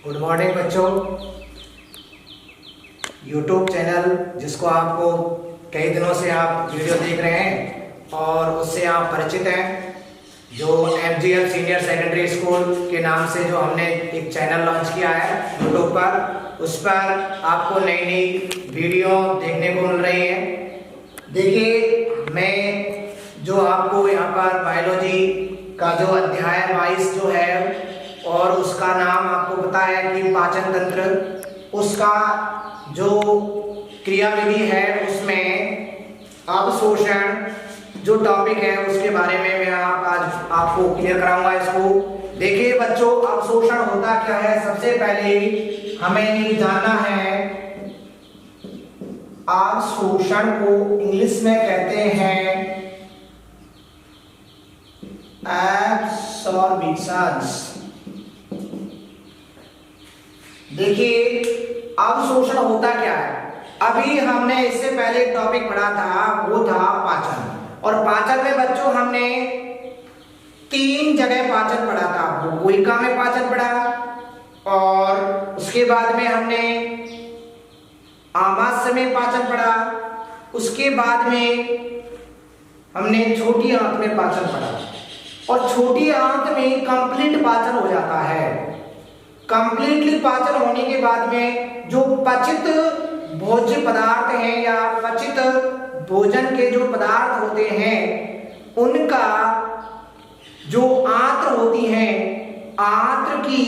Good morning बच्चों। YouTube channel जिसको आपको कई दिनों से आप वीडियो देख रहे हैं और उससे आप परिचित हैं, जो MGL सीनियर सेकेंडरी स्कूल के नाम से जो हमने एक चैनल लॉन्च किया है यूट्यूब पर, उस पर आपको नई नई वीडियो देखने को मिल रही है। देखिए, मैं जो आपको यहाँ पर बायोलॉजी का जो अध्याय 22 जो है और उसका नाम आपको पता है कि पाचन तंत्र, उसका जो क्रियाविधि है उसमें अवशोषण जो टॉपिक है उसके बारे में मैं आज आपको क्लियर कराऊंगा इसको। देखिए बच्चों, अवशोषण होता क्या है, सबसे पहले हमें जानना है। अवशोषण को इंग्लिश में कहते हैं एब्सॉर्बिशन। देखिए, अवशोषण होता क्या है, अभी हमने इससे पहले एक टॉपिक पढ़ा था, वो था पाचन। और पाचन में बच्चों हमने 3 जगह पाचन पढ़ा था। भूगोलिका में पाचन पढ़ा और उसके बाद में हमने आमाशय में पाचन पढ़ा, उसके बाद में हमने छोटी आंत में पाचन पढ़ा और छोटी आंत में कंप्लीट पाचन हो जाता है। कंप्लीटली पाचन होने के बाद में जो पचित भोज्य पदार्थ हैं या पचित भोजन के जो पदार्थ होते हैं उनका जो आंत्र होती है, आंत्र की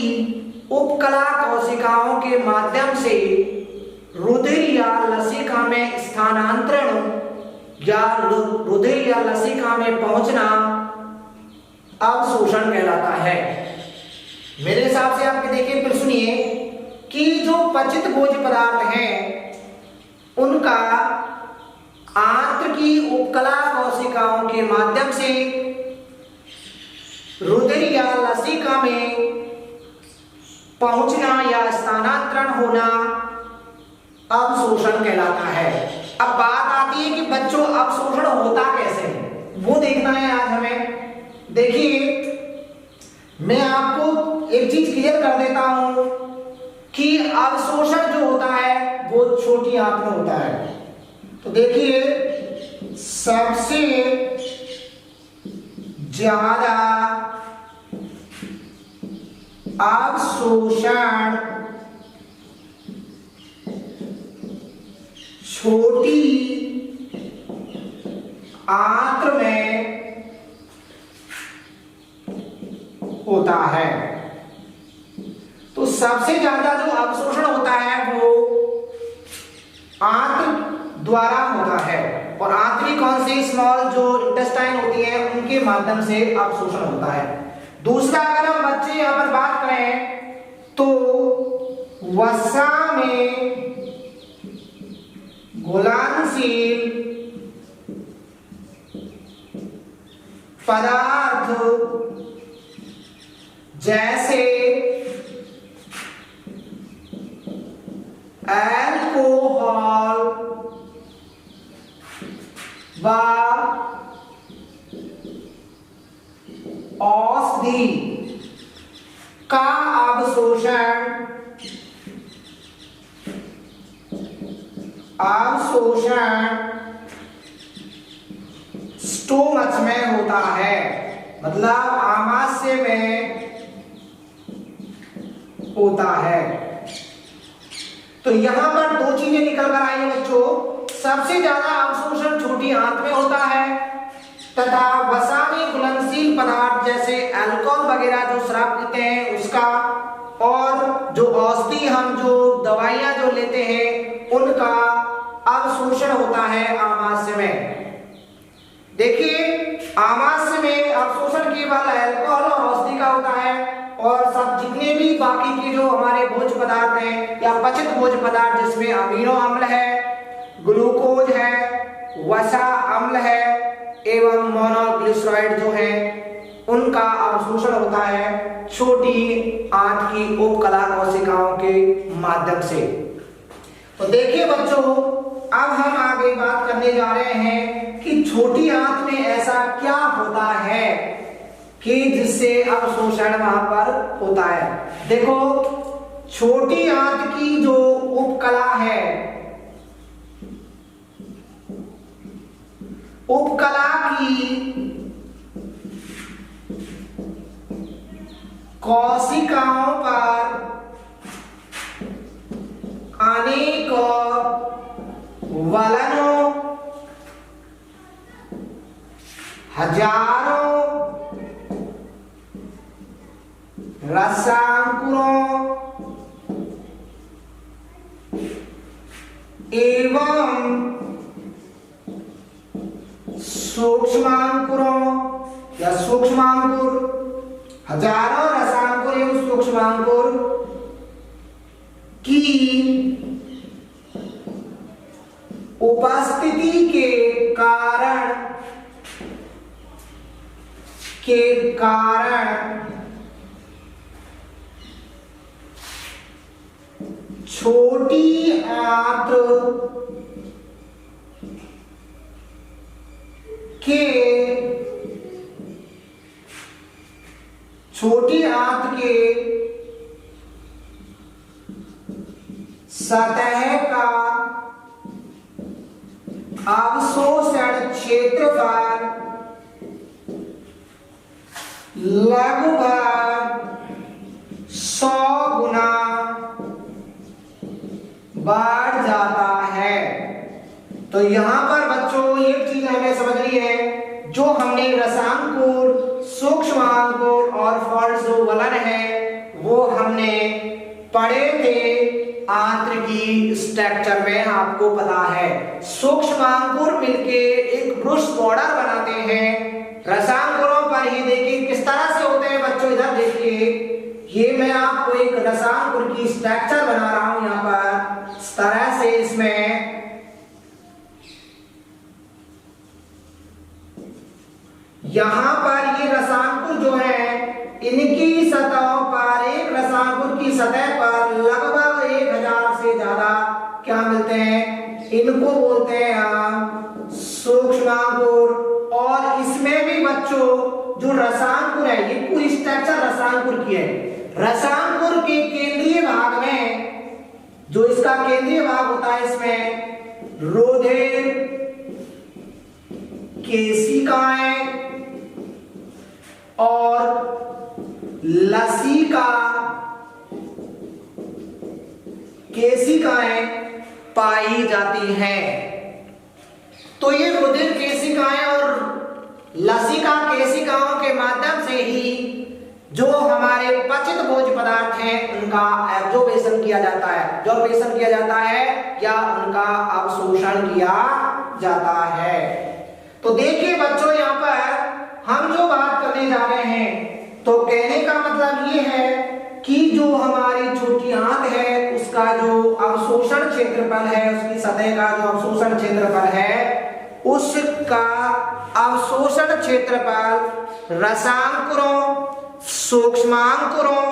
उपकला कोशिकाओं के माध्यम से रुधिर या लसिका में स्थानांतरण या रुधिर या लसिका में पहुंचना अवशोषण कहलाता है। मेरे हिसाब से आपके देखिए, फिर सुनिए कि जो पचित भोज्य पदार्थ हैं उनका आंत्र की उपकला कोशिकाओं के माध्यम से रुधिर या लसिका में पहुंचना या स्थानांतरण होना अवशोषण कहलाता है। अब बात आती है कि बच्चों अवशोषण होता कैसे, वो देखना है आज हमें। देखिए, मैं आपको एक चीज क्लियर कर देता हूं कि अवशोषण जो होता है वो छोटी आंत में होता है। तो देखिए, सबसे ज्यादा अवशोषण छोटी आंत में होता है। तो सबसे ज्यादा जो अवशोषण होता है वो आंत्र द्वारा होता है और आंतरी कौन सी स्मॉल जो इंटेस्टाइन होती है उनके माध्यम से अवशोषण होता है। दूसरा, अगर हम बच्चे यहां पर बात करें तो वसा में घुलनशील पदार्थ जैसे अल्कोहल व औषधि का अवशोषण स्टोमच में होता है, मतलब आमाशय में होता है। तो यहां पर 2 चीजें निकल कर आई है बच्चों। सबसे ज्यादा अवशोषण छोटी आंत में होता है तथा वसा में घुलनशील पदार्थ जैसे अल्कोहल वगैरह जो शराब पीते हैं उसका, और जो औषधि हम जो दवाइयां जो लेते हैं उनका अवशोषण होता है आमाशय में। देखिए, आमाशय में अवशोषण केवल अल्कोहल और औषधि का होता है और सब जितने भी बाकी के जो हमारे भोज्य पदार्थ हैं या पचित भोज्य पदार्थ जिसमें अमीनो अम्ल है, ग्लूकोज है, वसा अम्ल है एवं मोनोग्लिसराइड जो है, उनका अवशोषण होता है छोटी आंत की उपकला कोशिकाओं के माध्यम से। तो देखिए बच्चों, अब हम आगे बात करने जा रहे हैं कि छोटी आंत में ऐसा क्या होता है कि जिससे अवशोषण वहां पर होता है। देखो, छोटी आंत की जो उपकला है, उपकला की कोशिकाओं पर अनेक वलनों, हजारों रसांकुरों एवं सूक्ष्मांकुरों या सूक्ष्मांकुर, हजारों रसांकुर एवं सूक्ष्मांकुर की उपस्थिति के कारण छोटी आंत के सतह का अवशोषण क्षेत्रफल लगभग 100 गुना बढ़ जाता है। तो यहां पर बच्चों एक चीज हमें समझनी है, जो हमने रसांकुर, सूक्ष्मांकुर और फॉल्ट जो वलन है वो हमने पढ़े थे आंतरिकी स्ट्रक्चर में, आपको पता है। सूक्ष्मांकुर मिलके एक ब्रुश बॉर्डर बनाते हैं, रसांकुरों पर ही देखिए किस तरह से होते हैं बच्चों, इधर देखिए, ये मैं आपको एक रसांकुर की स्ट्रक्चर बना रहा हूं यहाँ पर, इस तरह से इसमें यहां पर ये रसांकुर जो है, इनकी सतहों पर, एक रसांकुर की सतह पर लगभग 1000 से ज्यादा क्या मिलते हैं, इनको बोलते हैं हम सूक्ष्मांकुर। और इसमें भी बच्चों जो रसांकुर है, ये पूरी स्ट्रक्चर रसांकुर की है। रसांकुर के केंद्रीय भाग में, जो इसका केंद्रीय भाग होता है, इसमें रोधिर केशिकाएं और लसिका केशिकाएं पाई जाती हैं। तो ये रुधिर केशिकाएं और लसिका केशिकाओं के माध्यम से ही जो हमारे पचित भोज्य पदार्थ हैं उनका एब्जॉर्प्शन किया जाता है, एब्जॉर्प्शन किया जाता है या उनका अवशोषण किया जाता है। तो देखिए बच्चों, यहाँ पर हम जो बात करने जा रहे हैं, तो कहने का मतलब ये है कि जो हमारी छोटी आंत है उसका जो अवशोषण क्षेत्रफल है, उसकी सतह का जो अवशोषण क्षेत्रफल है, उसका अवशोषण क्षेत्रफल रसांकुरों, सूक्ष्मांकुरों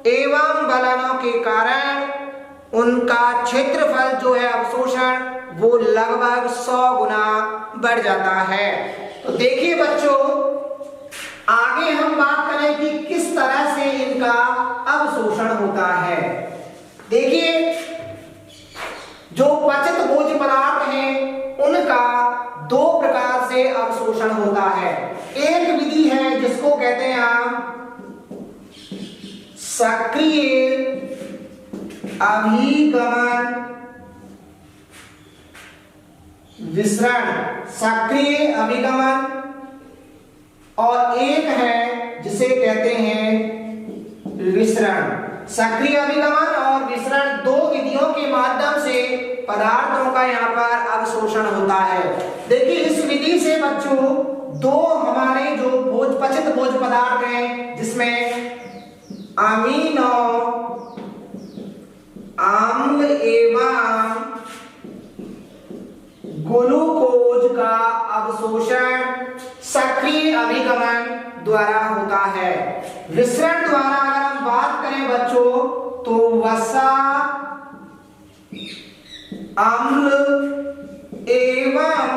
एवं बलनों के कारण उनका क्षेत्रफल जो है अवशोषण, वो लगभग 100 गुना बढ़ जाता है। तो देखिए बच्चों, आगे हम बात करें कि किस तरह से इनका अवशोषण होता है। देखिए, जो पचित भोज्य पदार्थ हैं उनका 2 प्रकार से अवशोषण होता है। एक विधि है जिसको कहते हैं हम सक्रिय अभिगमन विसरण, सक्रिय अभिगमन, और एक है जिसे कहते हैं विसरण। सक्रिय अभिगमन और विसरण 2 विधियों के माध्यम से पदार्थों का यहाँ पर अवशोषण होता है। देखिए, इस विधि से बच्चों 2 हमारे जो पचित भोज्य पदार्थ हैं, जिसमें अमीनो अम्ल एवं ग्लूकोज का अवशोषण सक्रिय अभिगमन द्वारा होता है। विसरण द्वारा अगर हम बात करें बच्चों, तो वसा, अम्ल एवं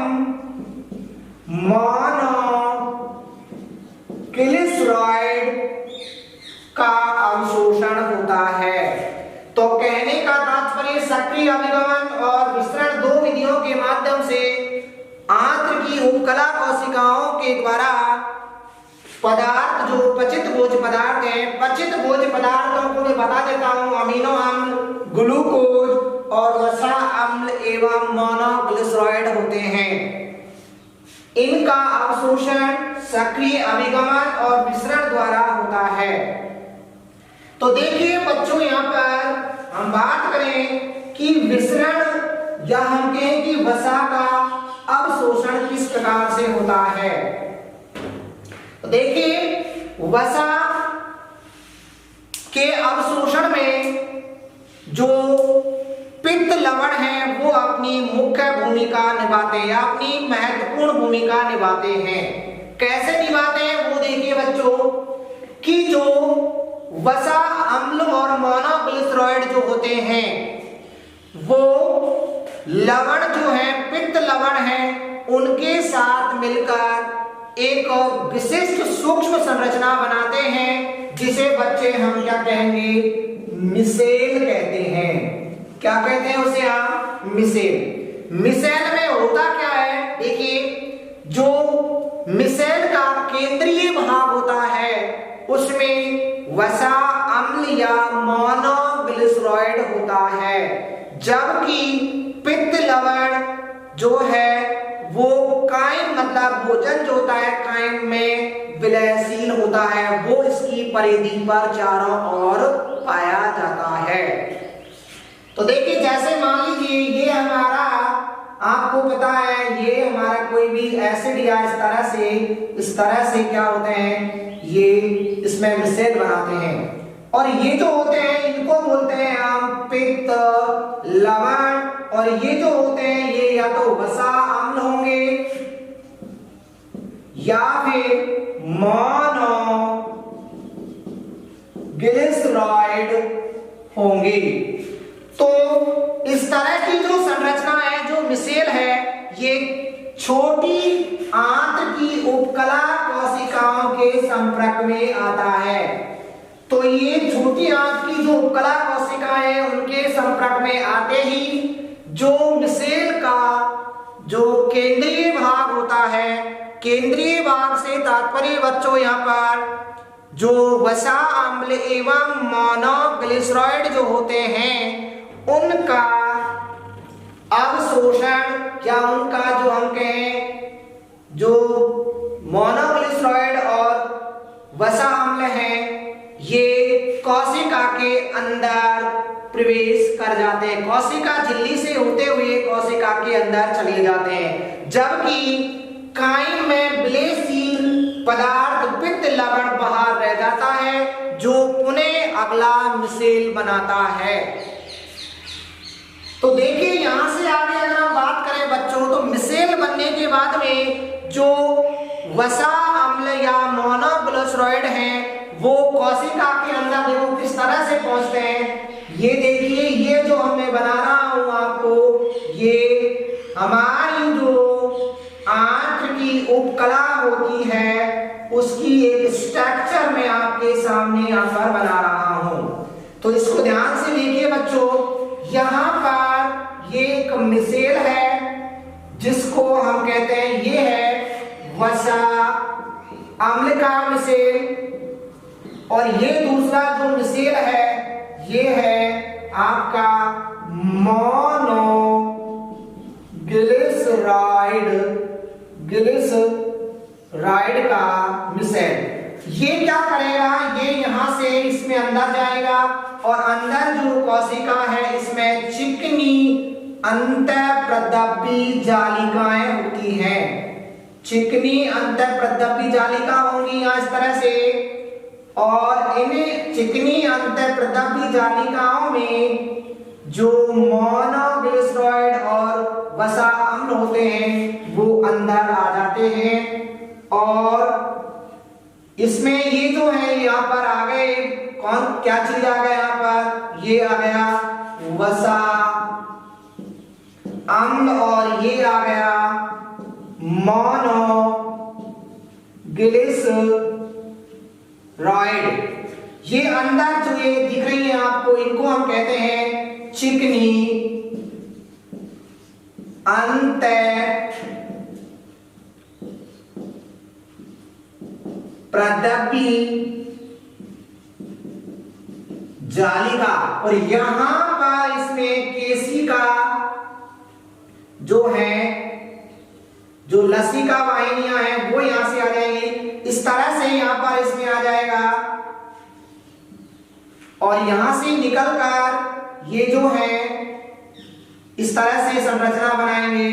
मोनोग्लिसराइड का अवशोषण होता है। सक्रिय अभिगमन और विसरण दो विधियों के माध्यम से आंत्र की उपकला कोशिकाओं के द्वारा पदार्थ जो पचित भोज्य पदार्थ हैं, पचित भोज्य पदार्थों को मैं बता देता हूं, अमीनो अम्ल, ग्लूकोज और वसा अम्ल एवं मोनोग्लिसराइड होते हैं। इनका अवशोषण सक्रिय अभिगमन और विसरण द्वारा होता है। तो देखिए बच्चों, यहाँ पर हम बात करें कि विसरण या हम कहें कि वसा का अवशोषण किस प्रकार से होता है। तो देखिए, वसा के अवशोषण में जो पित्त लवण है वो अपनी मुख्य भूमिका निभाते हैं, अपनी महत्वपूर्ण भूमिका निभाते हैं। कैसे निभाते हैं वो देखिए बच्चों, कि जो वसा अम्ल और मोनोग्लिसराइड जो होते हैं वो लवण जो है, पित्त लवण है, उनके साथ मिलकर एक विशिष्ट सूक्ष्म संरचना बनाते हैं जिसे बच्चे हम क्या कहेंगे, मिसेल कहते हैं। क्या कहते हैं उसे हम? मिसेल। मिसेल में होता क्या है, देखिए जो मिसेल का केंद्रीय भाग होता है उसमें वसा अम्ल या मोनोग्लिसराइड होता है, जबकि पित्त लवण जो है वो कायम मतलब भोजन जो होता है कायम में विलयशील होता है, वो इसकी परिधि पर चारों ओर पाया जाता है। तो देखिए, जैसे मान लीजिए ये हमारा, आपको पता है ये हमारा कोई भी एसिड या इस तरह से क्या होते हैं, ये इसमें मिसेल बनाते हैं। और ये जो होते हैं इनको बोलते हैं हम पित्त लवण, और ये जो होते हैं ये या तो वसा अम्ल होंगे या फिर मोनोग्लिसराइड होंगे। तो इस तरह की जो संरचना है, जो मिसेल है, ये छोटी आंत्र की उपकला कोशिकाओं के संपर्क में आता है। तो ये छोटी आंत्र की जो उपकला कोशिकाएं हैं उनके संपर्क में आते ही जो मिसेल का जो केंद्रीय भाग होता है, केंद्रीय भाग से तात्पर्य बच्चों यहाँ पर जो वसा अम्ल एवं मोनोग्लिसराइड जो होते हैं उनका अवशोषण या उनका जो हम कहें जो मोनोग्लिसराइड और वसा अम्ल है ये कोशिका के अंदर प्रवेश कर जाते हैं, कोशिका झिल्ली से होते हुए कोशिका के अंदर चले जाते हैं, जबकि कायम में विलयशील पदार्थ पित्त लवण बाहर रह जाता है जो पुनः अगला मिसेल बनाता है। तो देखिए यहां से आगे अगर हम बात करें बच्चों, तो मिसेल बनने के बाद में जो वसा अम्ल या मोनोग्लिसराइड हैं वो कोशिका के अंदर देखो किस तरह से पहुंचते हैं। ये देखिए, ये जो मैं बना रहा हूं आपको, ये हमारी जो आंत्र की उपकला होती है उसकी एक स्ट्रक्चर में आपके सामने यहाँ पर बना रहा हूं। तो इसको ध्यान से देखिए बच्चों, यहाँ पर ये एक मिसेल है जिसको हम कहते हैं ये है वसा अम्ल का मिसेल, और ये दूसरा जो मिसेल है ये है आपका ग्लिसराइड का मिसेल। ये क्या करेगा, ये यहां से इसमें अंदर जाएगा और अंदर जो कोशिका है इसमें चिकनी अंतःप्रदब्बी जालिकाएं होती हैं, चिकनी अंतःप्रदब्बी जालिका होंगी यहाँ इस तरह से, और इन चिकनी अंतःप्रदब्बी जालिकाओं में जो मोनोग्लिसराइड और वसा अम्ल होते हैं वो अंदर आ जाते हैं। और इसमें ये जो है यहाँ पर आ गए, कौन क्या चीज आ गया यहाँ पर, ये आ गया वसा अम्ल और ये आ गया मोनोग्लिसराइड। ये अंदर जो ये दिख रही है आपको, इनको हम कहते हैं चिकनी अंतः प्रदपी जालिका, और यहां पर इसमें केशिका जो है, जो लसिका वाहिनियां हैं वो यहां से आ जाएंगी, इस तरह से यहां पर इसमें आ जाएगा, और यहां से निकलकर ये जो है इस तरह से संरचना बनाएंगे,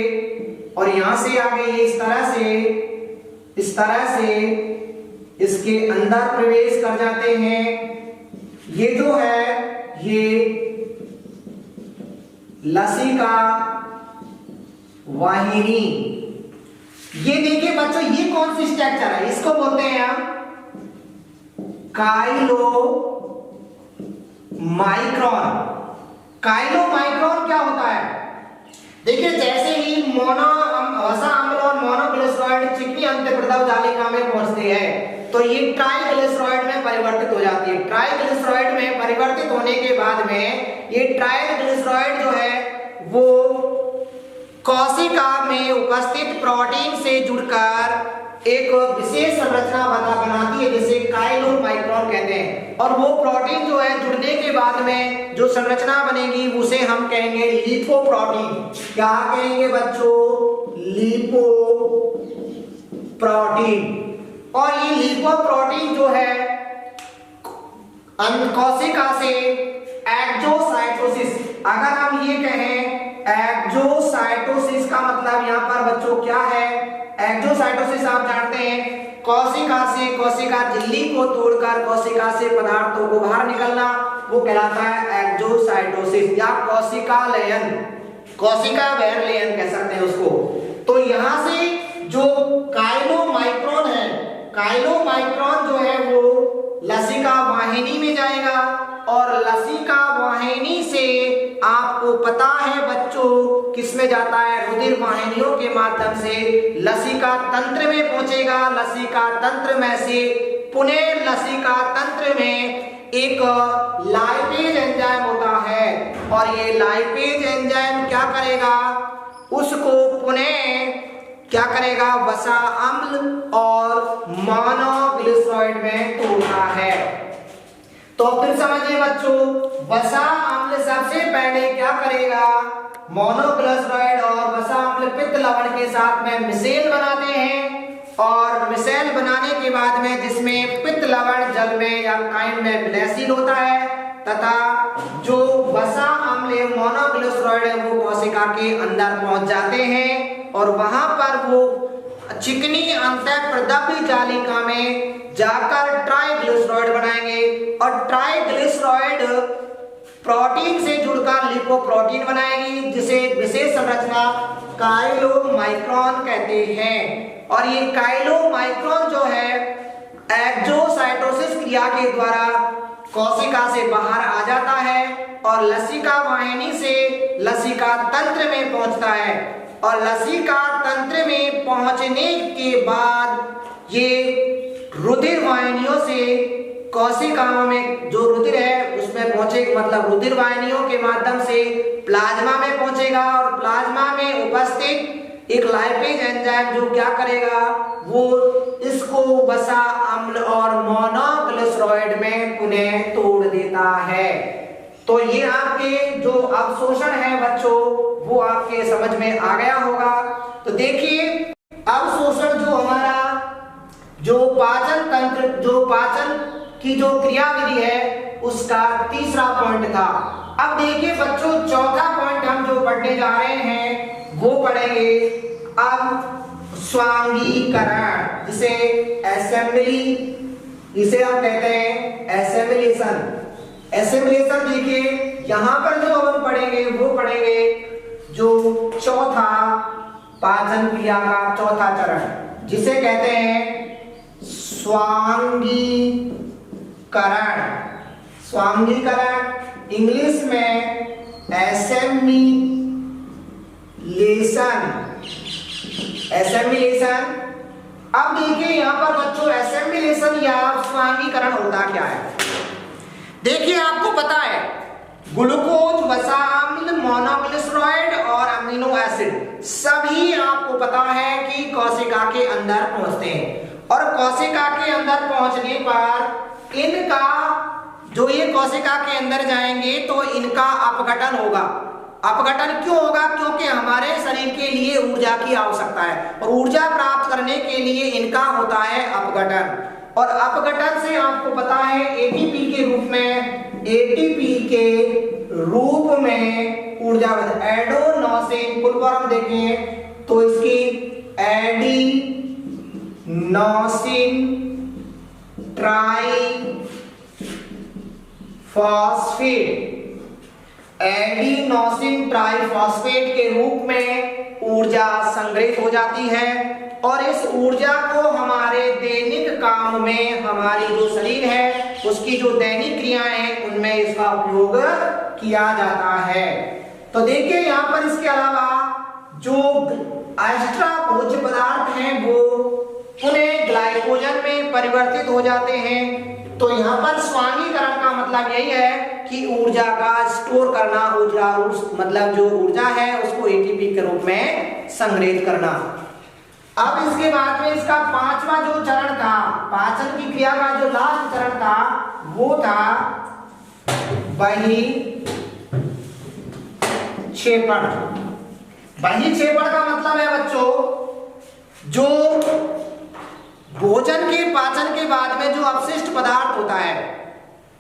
और यहां से आगे ये इस तरह से इसके अंदर प्रवेश कर जाते हैं। ये जो है ये लसिका वाहिनी। ये देखिए बच्चों, ये कौन सी स्ट्रक्चर है, इसको बोलते हैं हम काइलो माइक्रोन। काइलो माइक्रोन क्या होता है? देखिए जैसे ही वसा अम्ल और मोनोग्लिसराइड चिकनी अंतःप्रदव जालिका में पहुंचते हैं तो ये ट्राइग्लिसराइड में परिवर्तित हो जाती है। ट्राइग्लिसराइड में परिवर्तित होने के बाद में ये ट्राइग्लिसराइड जो है वो कोशिका में उपस्थित प्रोटीन से जुड़कर एक विशेष संरचना बनाती है जिसे काइलोमाइक्रोन कहते हैं, और वो प्रोटीन जो है जुड़ने के बाद में जो संरचना बनेगी उसे हम कहेंगे लिपोप्रोटीन। क्या कहेंगे बच्चों? लिपोप्रोटीन। और ये लिपोप्रोटीन जो है कोशिका से एक्सोसाइटोसिस, अगर हम ये कहें एक्सोसाइटोसिस का मतलब यहां पर बच्चों क्या है? एक्सोसाइटोसिस आप जानते हैं कोशिका झिल्ली को तोड़कर कोशिका से पदार्थों को बाहर निकलना, वो कहलाता है एक्सोसाइटोसिस या कोशिका बहिर्लयन कह सकते हैं उसको। तो यहां से जो काइलोमाइक्रोन है, काइलोमाइक्रोन जो है वो लसिका वाहिनी में जाएगा, और लसिका वाहिनी से आपको पता है बच्चों किस में जाता है? रुधिर वाहिनियों के माध्यम से लसिका तंत्र में पहुंचेगा। लसिका तंत्र में से पुनः लसिका तंत्र में एक लाइपेज एंजाइम होता है, और ये लाइपेज एंजाइम क्या करेगा? उसको पुनः क्या करेगा? वसा अम्ल और मोनोग्लिसराइड में तोड़ता है। तो फिर समझिए बच्चों, वसा अम्ल सबसे पहले क्या करेगा? मोनोग्लिसराइड और वसा अम्ल पित्त लवण के साथ में मिसेल बनाते हैं, और मिसेल बनाने के बाद में जिसमें पित्त लवण जल में या काइन में विलयशील होता है, तथा जो वसा अम्ल मोनोग्लिसराइड है वो कोशिका के अंदर पहुंच जाते हैं, और वहां पर वो चिकनी अंतःप्रदपी जालिका में जाकर ट्राइग्लिसराइड बनाएंगे, और ट्राइग्लिसराइड प्रोटीन से जुड़कर लिपोप्रोटीन बनाएगी, जिसे विशेष संरचना काइलोमाइक्रोन कहते हैं। और ये काइलोमाइक्रोन जो है एक्सोसाइटोसिस क्रिया के द्वारा कोशिका से बाहर आ जाता है, और लसिका वाहिनी से लसिका तंत्र में पहुंचता है, और लसिका तंत्र में पहुंचने के बाद ये रुधिर वाहिनियों से कोशिकाओं में जो रुधिर है उसमें पहुंचेगा, मतलब रुधिर वाहिनियों के माध्यम से प्लाज्मा में पहुंचेगा, और प्लाज्मा में उपस्थित एक लाइपेज एंजाइम जो क्या करेगा? वो इसको वसा अम्ल और मोनोग्लिसराइड में पुनः तोड़ देता है। तो ये आपके जो अवशोषण है बच्चों वो आपके समझ में आ गया होगा। तो देखिए अवशोषण जो हमारा जो पाचन तंत्र, जो पाचन की जो क्रियाविधि है उसका तीसरा पॉइंट था। अब देखिए बच्चों चौथा पॉइंट हम जो पढ़ने जा रहे हैं वो पढ़ेंगे अब स्वांगीकरण, जिसे असेंबली, इसे हम कहते हैं एसेमिलेशन। एसेमिलेशन देखिए यहां पर जो हम पढ़ेंगे वो पढ़ेंगे जो चौथा पाचन क्रिया का चौथा चरण, जिसे कहते हैं स्वांगीकरण। स्वांगीकरण इंग्लिश में एसेमिलेशन। एसेमिलेशन। अब देखिए यहां पर बच्चों एसेमिलेशन या स्वांगीकरण होता क्या है? देखिए आपको पता है ग्लूकोज, वसा अम्ल, मोनोग्लिसराइड और अमीनो एसिड सभी आपको पता है कि कोशिका के अंदर पहुंचते हैं और कोशिका के अंदर पहुंचने पर इनका जो ये कोशिका के अंदर जाएंगे तो इनका अपघटन होगा। अपघटन क्यों होगा? क्योंकि हमारे शरीर के लिए ऊर्जा की आवश्यकता है और ऊर्जा प्राप्त करने के लिए इनका होता है अपघटन। और अपघटन से आपको पता है एटीपी के रूप में ऊर्जा एडेनोसिन फुल फॉर्म देखें तो इसकी एडेनोसिन ट्राइफॉस्फेट के रूप में ऊर्जा संग्रहित हो जाती है और इस ऊर्जा को हमारे दैनिक काम में हमारी जो शरीर है उसकी जो दैनिक क्रियाएं हैं उनमें इसका उपयोग किया जाता है। तो देखिए यहाँ पर इसके अलावा जो एक्स्ट्रा भोज्य पदार्थ हैं वो उन्हें ग्लाइकोजन में परिवर्तित हो जाते हैं। तो यहाँ पर स्वामीकरण का मतलब यही है कि ऊर्जा का स्टोर करना, मतलब जो ऊर्जा है उसको एटीपी के रूप में संग्रहित करना। अब इसके बाद में इसका पांचवा जो चरण था, पाचन की क्रिया का जो लास्ट चरण था वो था बहिक्षेपण। बहिक्षेपण का मतलब है बच्चों जो भोजन के पाचन के बाद में जो अपशिष्ट पदार्थ होता है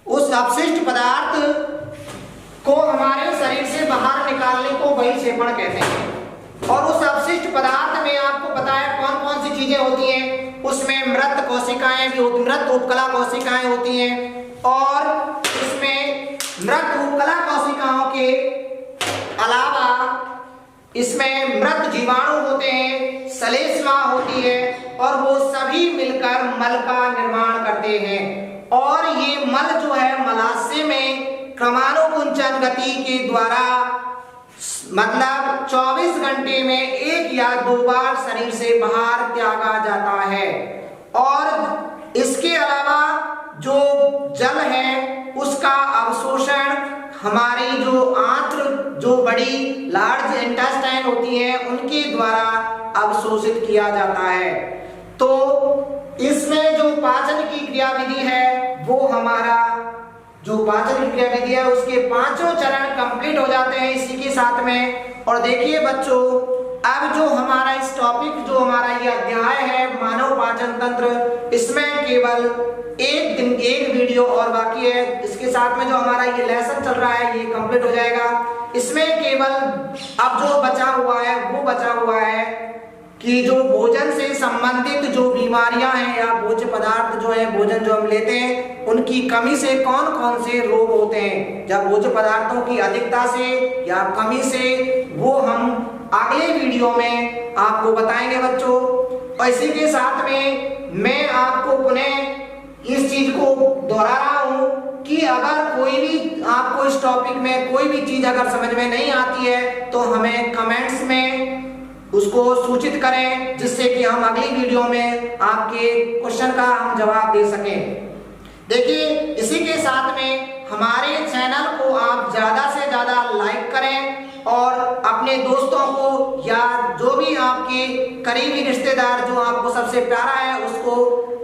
उस अपशिष्ट पदार्थ को हमारे शरीर से बाहर निकालने को बहिक्षेपण कहते हैं। और उस अपशिष्ट पदार्थ में आपको पता है कौन कौन सी चीजें होती हैं, उसमें मृत कोशिकाएं भी होती, मृत उपकला कोशिकाएं होती हैं और इसमें मृत उपकला कोशिकाओं के अलावा इसमें मृत जीवाणु होते हैं, श्लेष्मा होती है और वो सभी मिलकर मल का निर्माण करते हैं। और ये मल जो है मलाशय में क्रमानुकुंचन गति के द्वारा मतलब 24 घंटे में 1 या 2 बार शरीर से बाहर त्यागा जाता है। और इसके अलावा जो जल है उसका अवशोषण हमारी जो आंत्र जो बड़ी लार्ज इंटेस्टाइन होती है उनके द्वारा अवशोषित किया जाता है। तो इसमें जो पाचन की क्रियाविधि है वो हमारा जो पाचन की क्रियाविधि है उसके 5 चरण कंप्लीट हो जाते हैं इसी के साथ में। और देखिए बच्चों अब जो हमारा इस टॉपिक जो हमारा ये अध्याय है मानव पाचन तंत्र, इसमें केवल एक वीडियो और बाकी है। इसके साथ में जो हमारा ये लेसन चल रहा है ये कंप्लीट हो जाएगा। इसमें केवल अब जो बचा हुआ है वो बचा हुआ है कि जो भोजन से संबंधित जो बीमारियां हैं या भोज्य पदार्थ जो है भोजन जो हम लेते हैं उनकी कमी से कौन कौन से रोग होते हैं, जब भोज्य पदार्थों की अधिकता से या कमी से, वो हम अगले वीडियो में आपको बताएंगे बच्चों। और इसी के साथ में मैं आपको पुनः इस चीज को दोहरा रहा हूँ कि अगर कोई भी आपको इस टॉपिक में कोई भी चीज अगर समझ में नहीं आती है तो हमें कमेंट्स में उसको सूचित करें जिससे कि हम अगली वीडियो में आपके क्वेश्चन का हम जवाब दे सकें। देखिए इसी के साथ में हमारे चैनल को आप ज्यादा से ज्यादा लाइक करें और अपने दोस्तों को या जो भी आपके करीबी रिश्तेदार जो आपको सबसे प्यारा है उसको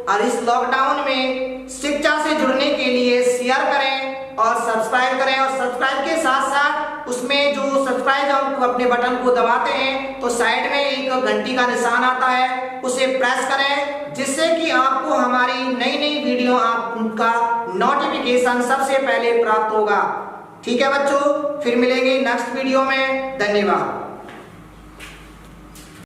और इस लॉकडाउन में शिक्षा से जुड़ने के लिए शेयर करें और सब्सक्राइब करें। और सब्सक्राइब के साथ साथ उसमें जो सब्सक्राइब हम अपने बटन को दबाते हैं तो साइड में एक घंटी का निशान आता है, उसे प्रेस करें जिससे कि आपको हमारी नई नई वीडियो आपका नोटिफिकेशन सबसे पहले प्राप्त होगा। ठीक है बच्चों, फिर मिलेंगे नेक्स्ट वीडियो में। धन्यवाद।